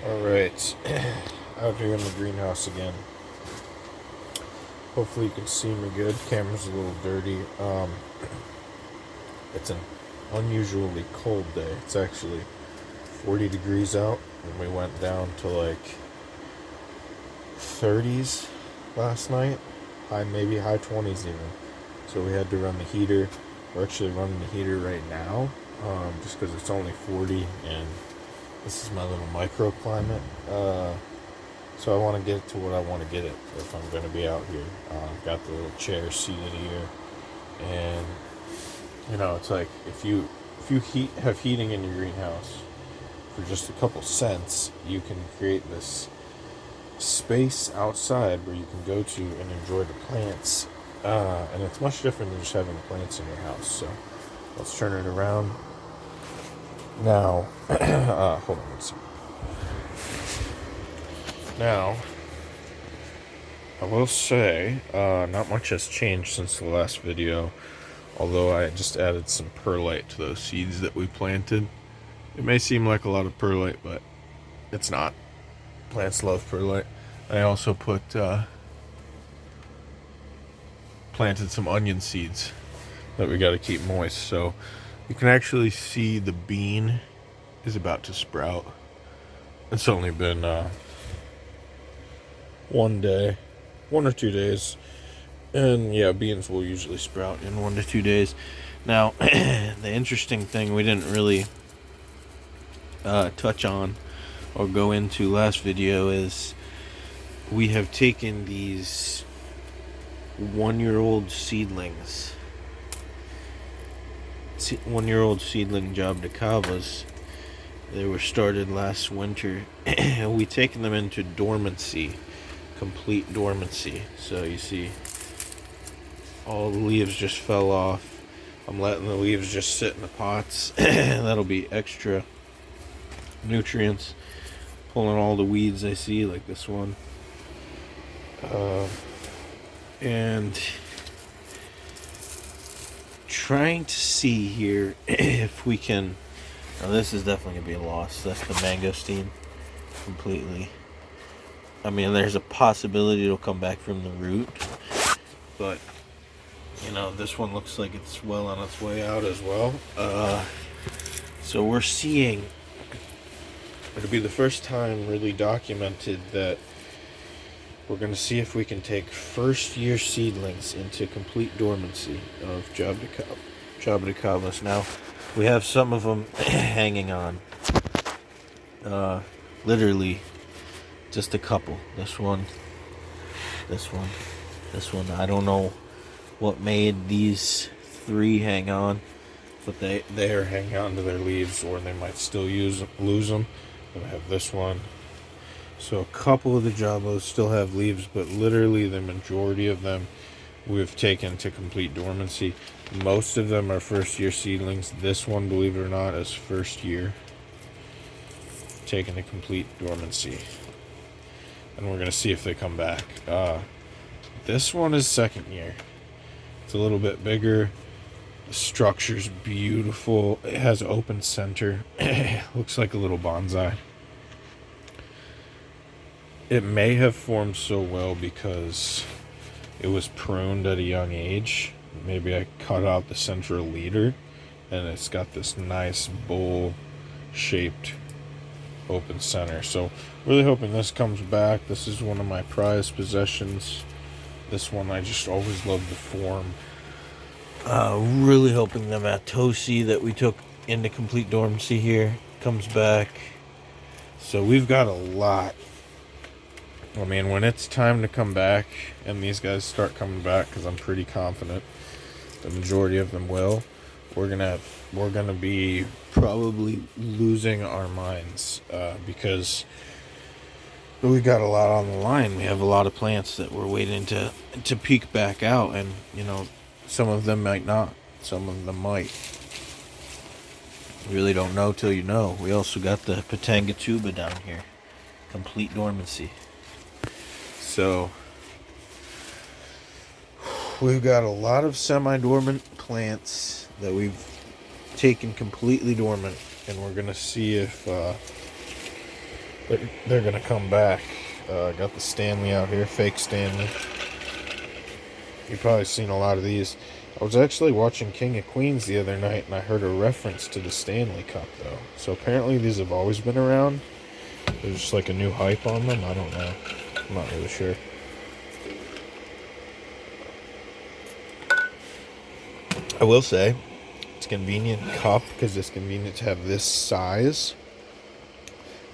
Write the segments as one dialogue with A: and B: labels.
A: Alright, out here in the greenhouse again. Hopefully you can see me good. Camera's a little dirty. It's an unusually cold day. It's actually 40 degrees out, and we went down to like 30s last night. Maybe high 20s even. So we had to run the heater. We're actually running the heater right now, just because it's only 40 and this is my little microclimate. So I want to get it to what I want to get it if I'm going to be out here. I've got the little chair seated here, and it's like if you have heating in your greenhouse for just a couple cents, you can create this space outside where you can go to and enjoy the plants. And it's much different than just having plants in your house. So let's turn it around. Now, hold on one second. Now, I will say, not much has changed since the last video, although I just added some perlite to those seeds that we planted. It may seem like a lot of perlite, but it's not. Plants love perlite. I also planted some onion seeds that we got to keep moist, so you can actually see the bean is about to sprout. It's only been 1 or 2 days, and yeah, beans will usually sprout in 1 to 2 days. Now, the interesting thing we didn't really touch on or go into last video is we have taken these 1-year-old seedlings, 1-year-old seedling Jabdicavas. They were started last winter, and we taken them into dormancy, complete dormancy. So you see, all the leaves just fell off. I'm letting the leaves just sit in the pots. That'll be extra nutrients. Pulling all the weeds I see, like this one. And trying to see here if we can. Now this is definitely gonna be a loss. That's the mangosteen completely. I mean, there's a possibility it'll come back from the root, but this one looks like it's well on its way out as well. So we're seeing, it'll be the first time really documented that we're going to see if we can take first year seedlings into complete dormancy of Jabdicavas. Now, we have some of them hanging on. Literally, just a couple. This one. I don't know what made these 3 hang on, but they are hanging on to their leaves, or they might still lose them. Then I have this one. So a couple of the Jabos still have leaves, but literally the majority of them we've taken to complete dormancy. Most of them are first year seedlings. This one, believe it or not, is first year, taken to complete dormancy. And we're going to see if they come back. This one is second year. It's a little bit bigger. The structure's beautiful. It has open center. Looks like a little bonsai. It may have formed so well because it was pruned at a young age. Maybe I cut out the central leader, and it's got this nice bowl-shaped open center. So, really hoping this comes back. This is one of my prized possessions. This one, I just always loved the form. Really hoping the Matosi that we took into complete dormancy here comes back. So we've got a lot. I mean, when it's time to come back, and these guys start coming back, because I'm pretty confident the majority of them will, we're gonna be probably losing our minds, because we got a lot on the line. We have a lot of plants that we're waiting to peak back out, and some of them might not, some of them might. You really don't know till you know. We also got the Patangatuba down here, complete dormancy. So we've got a lot of semi-dormant plants that we've taken completely dormant, and we're going to see if they're gonna come back. Got the Stanley out here, fake Stanley. You've probably seen a lot of these. I was actually watching King of Queens the other night, and I heard a reference to the Stanley Cup, though. So apparently these have always been around. There's just like a new hype on them. I don't know. I'm not really sure. I will say, it's a convenient cup because it's convenient to have this size,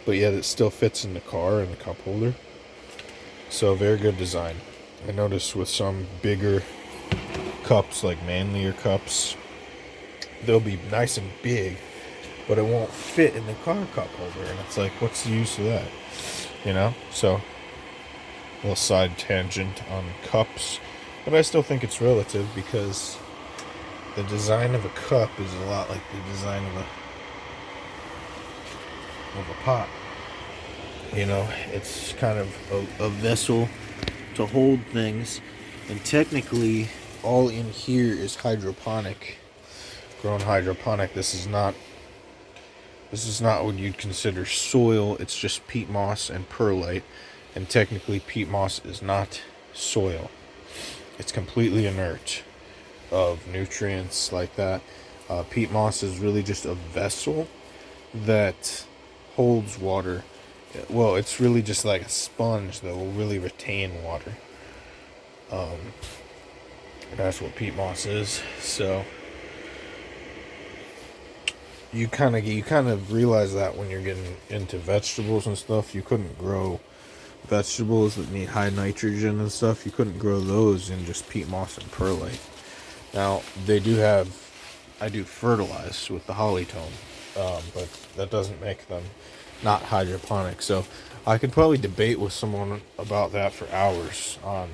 A: but yet it still fits in the car and the cup holder. So very good design. I noticed with some bigger cups, like manlier cups, they'll be nice and big, but it won't fit in the car cup holder, and it's like, what's the use of that? You know? So, a little side tangent on cups, but I still think it's relative because the design of a cup is a lot like the design of a pot. You know, it's kind of a vessel to hold things, and technically all in here is hydroponic, grown hydroponic. This is not what you'd consider soil. It's just peat moss and perlite, and technically peat moss is not soil. It's completely inert of nutrients like that. Peat moss is really just a vessel that holds water. Well, it's really just like a sponge that will really retain water. That's what peat moss is. So you kind of realize that when you're getting into vegetables and stuff. You couldn't grow vegetables that need high nitrogen and stuff. You couldn't grow those in just peat moss and perlite. Now I do fertilize with the Hollytone, but that doesn't make them not hydroponic. So I could probably debate with someone about that for hours on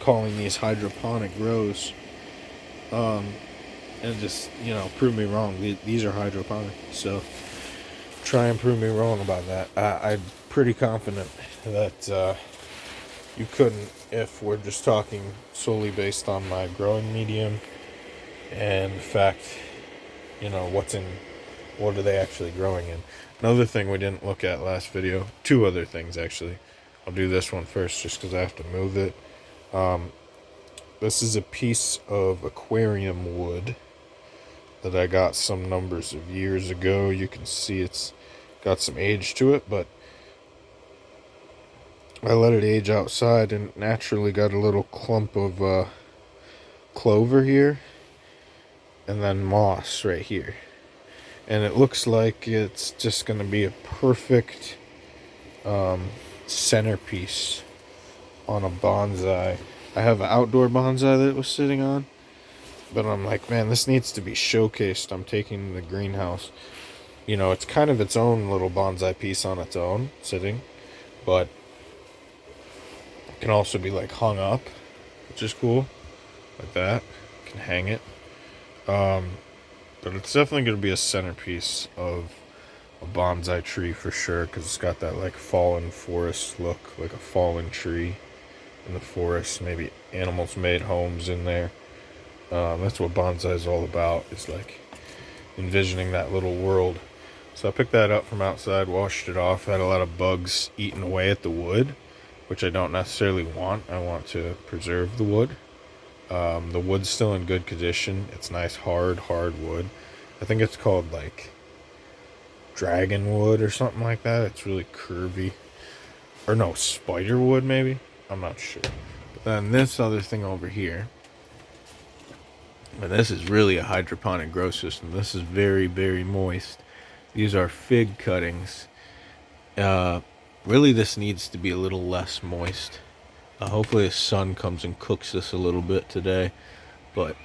A: calling these hydroponic grows, and just, prove me wrong. These are hydroponic, so try and prove me wrong about that. I'm pretty confident that you couldn't, if we're just talking solely based on my growing medium and the fact, what are they actually growing in. Another thing we didn't look at last video, two other things actually. I'll do this one first just because I have to move it. This is a piece of aquarium wood that I got some numbers of years ago. You can see it's got some age to it, but I let it age outside and naturally got a little clump of clover here and then moss right here. And it looks like it's just going to be a perfect centerpiece on a bonsai. I have an outdoor bonsai that it was sitting on, but I'm like, man, this needs to be showcased. I'm taking the greenhouse. It's kind of its own little bonsai piece on its own, sitting, but it can also be like hung up, which is cool, like that. You can hang it. But it's definitely going to be a centerpiece of a bonsai tree for sure, because it's got that like fallen forest look, like a fallen tree in the forest. Maybe animals made homes in there. That's what bonsai is all about, is like envisioning that little world. So I picked that up from outside, washed it off. Had a lot of bugs eating away at the wood, which I don't necessarily want. I want to preserve the wood. The wood's still in good condition. It's nice, hard wood. I think it's called like dragon wood or something like that. It's really curvy. Or no, spider wood maybe? I'm not sure. But then this other thing over here, and this is really a hydroponic grow system. This is very, very moist. These are fig cuttings. Really this needs to be a little less moist. Hopefully the sun comes and cooks this a little bit today. But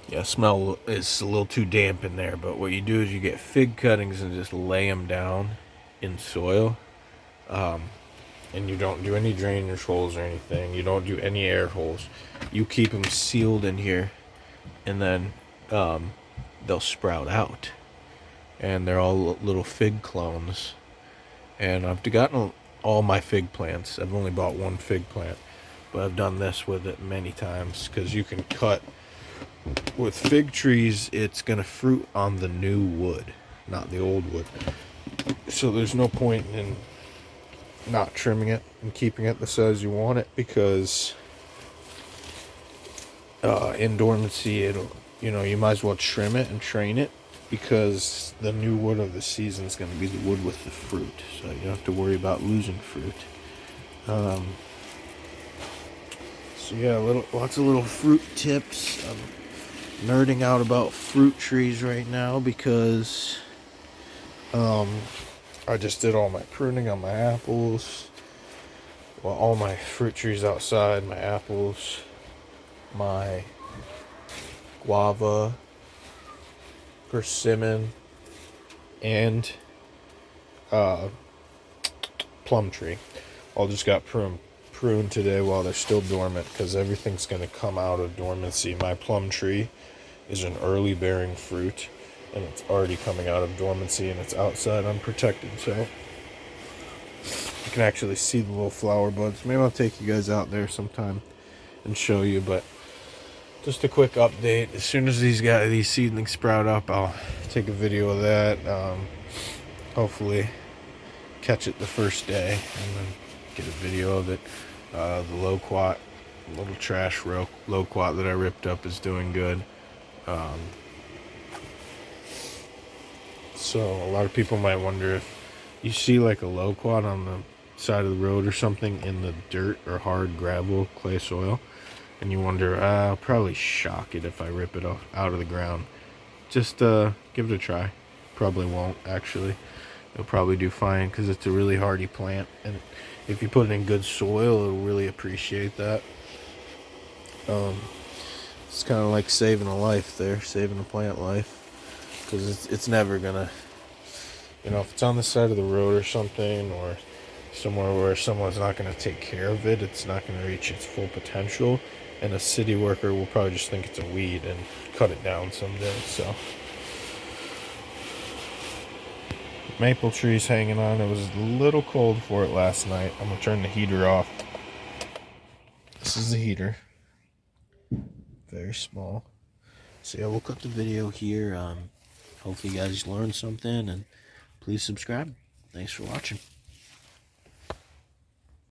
A: yeah, smell is a little too damp in there. But what you do is you get fig cuttings and just lay them down in soil. And you don't do any drainage holes or anything. You don't do any air holes. You keep them sealed in here, and then they'll sprout out. And they're all little fig clones. And I've gotten all my fig plants. I've only bought one fig plant, but I've done this with it many times, because you can cut with fig trees. It's gonna fruit on the new wood, not the old wood. So there's no point in not trimming it and keeping it the size you want it, because in dormancy, you might as well trim it and train it, because the new wood of the season is going to be the wood with the fruit, so you don't have to worry about losing fruit. So yeah, lots of little fruit tips. I'm nerding out about fruit trees right now because I just did all my pruning on my apples. Well, all my fruit trees outside, my apples, my guava, persimmon, and plum tree all just got pruned today while they're still dormant, because everything's going to come out of dormancy. My plum tree is an early bearing fruit, and it's already coming out of dormancy, and it's outside unprotected, so you can actually see the little flower buds. Maybe I'll take you guys out there sometime and show you, but just a quick update. As soon as these seedlings sprout up, I'll take a video of that. Hopefully catch it the first day and then get a video of it. The loquat, little trash loquat that I ripped up, is doing good. So a lot of people might wonder if you see like a loquat on the side of the road or something in the dirt or hard gravel, clay soil, and you wonder, I'll probably shock it if I rip it out of the ground. Just give it a try. Probably won't, actually. It'll probably do fine, because it's a really hardy plant, and if you put it in good soil, it'll really appreciate that. It's kind of like saving a life there, saving a plant life, because it's never gonna, if it's on the side of the road or something, or somewhere where someone's not going to take care of it, it's not going to reach its full potential, and a city worker will probably just think it's a weed and cut it down someday. So maple tree's hanging on. It was a little cold for it last night. I'm going to turn the heater off. This is the heater. Very small. So yeah, we'll cut the video here. Hopefully you guys learned something, and please subscribe. Thanks for watching.